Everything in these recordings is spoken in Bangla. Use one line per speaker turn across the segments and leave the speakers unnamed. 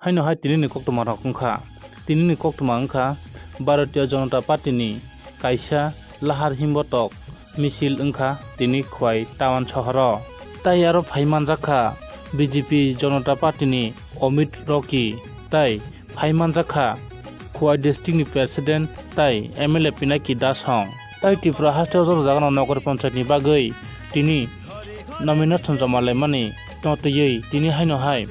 haino hai tinini koktoma rok wngkha tinini koktoma wngkha Bharatiya Janata Party ni kaisa lahar himbotok misil wngkha tini khwai Tawan sohoro tai aro phaimanjakha BJP Janata Party ni Omit Rocky tai phaimanjakha khwai district ni president tai MLA Pinaki Das hong tai Tripura hasteo jorjagano Nagar Panchayat ni bagui tini nomination joma laimani totiyei tini haino hai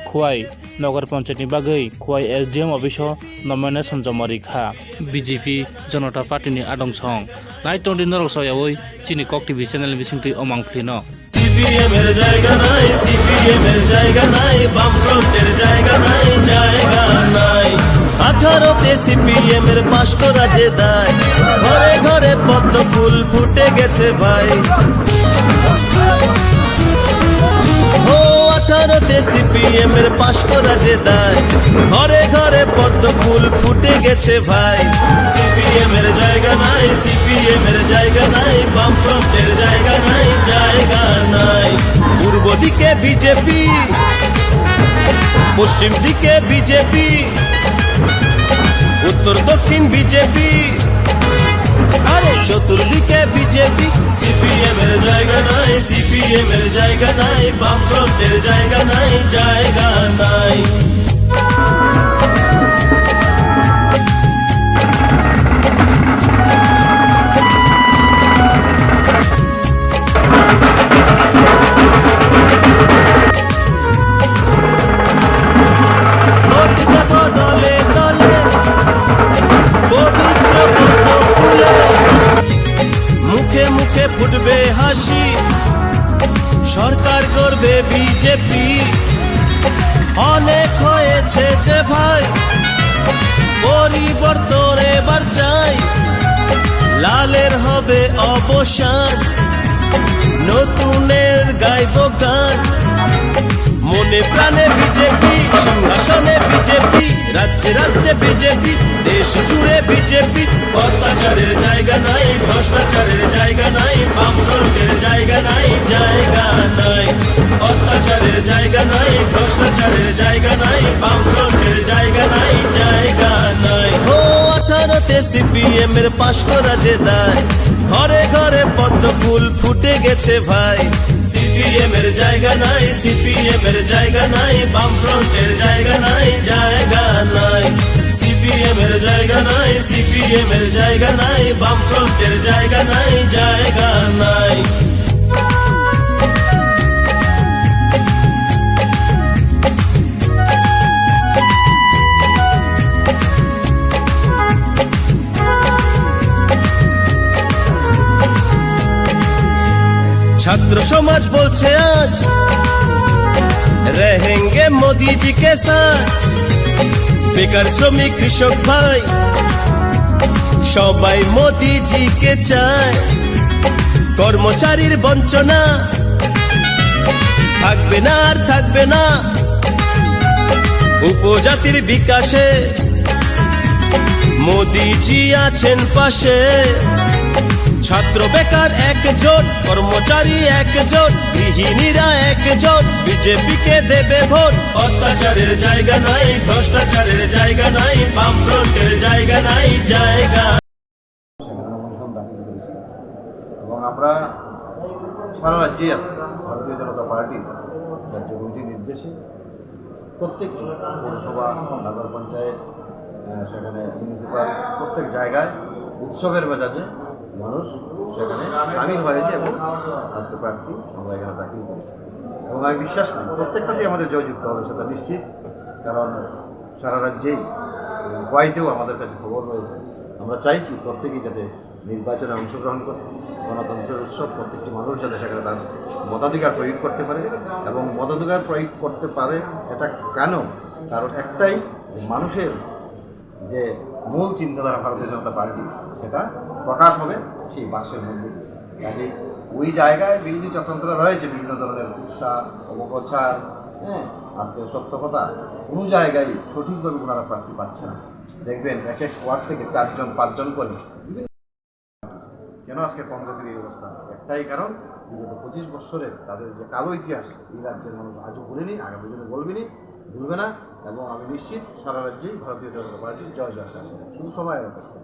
khwai Nagar Panchayat ni bagui khwai SDM office o nomination joma rikha BJP Janata Party ni adong song nai tongdi norok soyawoi chini Kok TV channel bisingtui omang flino
CPM এর জায়গা নাই CPM এর জায়গা নাই বামফ্রন্টের জায়গা নাই জায়গা নাই 18তে CPM এর পাশ করা যে দায় ঘরে ঘরে পদ্ম ফুল ফুটে গেছে ভাই ও 18তে CPM এর পাশ করা যে দায় ঘরে ঘরে পদ্ম ফুল ফুটে গেছে ভাই CPM এর জায়গা নাই CPM এর জায়গা নাই বামফ্রন্টের জায়গা নাই জায়গা নাই পূর্ব দিকে বিজেপি পশ্চিম দিকে বিজেপি উত্তর দক্ষিণ বিজেপি আরে চতুর্দিকে বিজেপি CPM এর জায়গা নাই CPM এর জায়গা নাই বামফ্রন্টের জায়গা নাই জায়গা নাই মুখে ফুটবে হাসি সরকার করবে বিজেপি অনেক হয়েছে যে ভাই পরিবর্তন এবার চাই লালের হবে অবসান নতুনের গাইব গান মনে প্রাণে বিজেপি সিংহাসনে বিজেপি রাজ্যে রাজ্যে বিজেপি দেশ জুড়ে বিজেপি অত্যাচারের জায়গা নাই ভ্রষ্টাচারের জায়গা নাই বামফ্রন্টের জায়গা নাই জায়গা নাই অত্যাচারের জায়গা নাই ভ্রষ্টাচারের জায়গা নাই বামফ্রন্টের জায়গা নাই জায়গা নাই ও 18তে CPM এর পাশ করা যে দায় ঘরে ঘরে পদ্ম ফুল ফুটে গেছে ভাই CPM এর জায়গা নাই CPM এর জায়গা নাই বামফ্রন্টের জায়গা নাই জায়গা নাই CPM এর জায়গা নাই CPM এর জায়গা নাই বামফ্রন্টের জায়গা নাই জায়গা নাই ছাত্র সমাজ বলছে আজ रहेंगे मोदी जी के साथ বেকার শ্রমিক কৃষক ভাই সবাই মোদি জি কে চায় কর্মচারীর বঞ্চনা থাকবে না আর থাকবে না উপজাতির বিকাশে মোদি জি আছেন পাশে ছাত্র বেকার একজোট কর্মচারী একজোট গৃহিণীরা একজোট বিজেপিকে দেবে ভোট অত্যাচারের জায়গা নাই ভ্রষ্টাচারের জায়গা নাই বামফ্রন্টের জায়গা নাই জায়গা
এবং আমরা সারা রাজ্যেই আছি ভারতীয় জনতা পার্টি রাজ্য কমিটির নির্দেশে প্রত্যেকটি পৌরসভা নগর পঞ্চায়েত সেখানে মিউনিসিপ্যাল প্রত্যেক জায়গায় উৎসবের মেজাজে মানুষ সেখানে সামিল হয়েছে এবং আজকে প্রার্থী আমরা এখানে দাখিল করি এবং আমি বিশ্বাস করি প্রত্যেকটাতেই আমাদের জয়যুক্ত হবে সেটা নিশ্চিত কারণ সারা রাজ্যেই গোয়াতেও আমাদের কাছে খবর রয়েছে আমরা চাইছি প্রত্যেকেই যাতে নির্বাচনে অংশগ্রহণ করে গণতন্ত্রের উৎসব প্রত্যেকটি মানুষ যাতে সেখানে তার মতাধিকার প্রয়োগ করতে পারে এবং মতাধিকার প্রয়োগ করতে পারে এটা কেন কারণ একটাই মানুষের যে মূল চিন্তাধারা ভারতীয় জনতা পার্টি সেটা প্রকাশ হবে সেই বাক্সের মধ্যে কাজে ওই জায়গায় বিরোধী চক্রান্ত রয়েছে বিভিন্ন ধরনের উৎসাহ অপপ্রচার আজকে সত্য কথা কোনো জায়গায় সঠিকভাবে ওনারা প্রার্থী পাচ্ছে না দেখবেন এক এক ওয়ার্ড থেকে 4জন 5জন করে কেন আজকে কংগ্রেসের এই অবস্থা একটাই কারণ বিগত 25 বছরের তাদের যে কালো ইতিহাস এই রাজ্যের মানুষ আজও ভুলেনি আগামী দিনে বলবেনি ভুলবে না এবং আমি নিশ্চিত সারা রাজ্যেই ভারতীয় জনতা পার্টির জয় জয়কার হবে। শুধু সময়ের অপেক্ষা।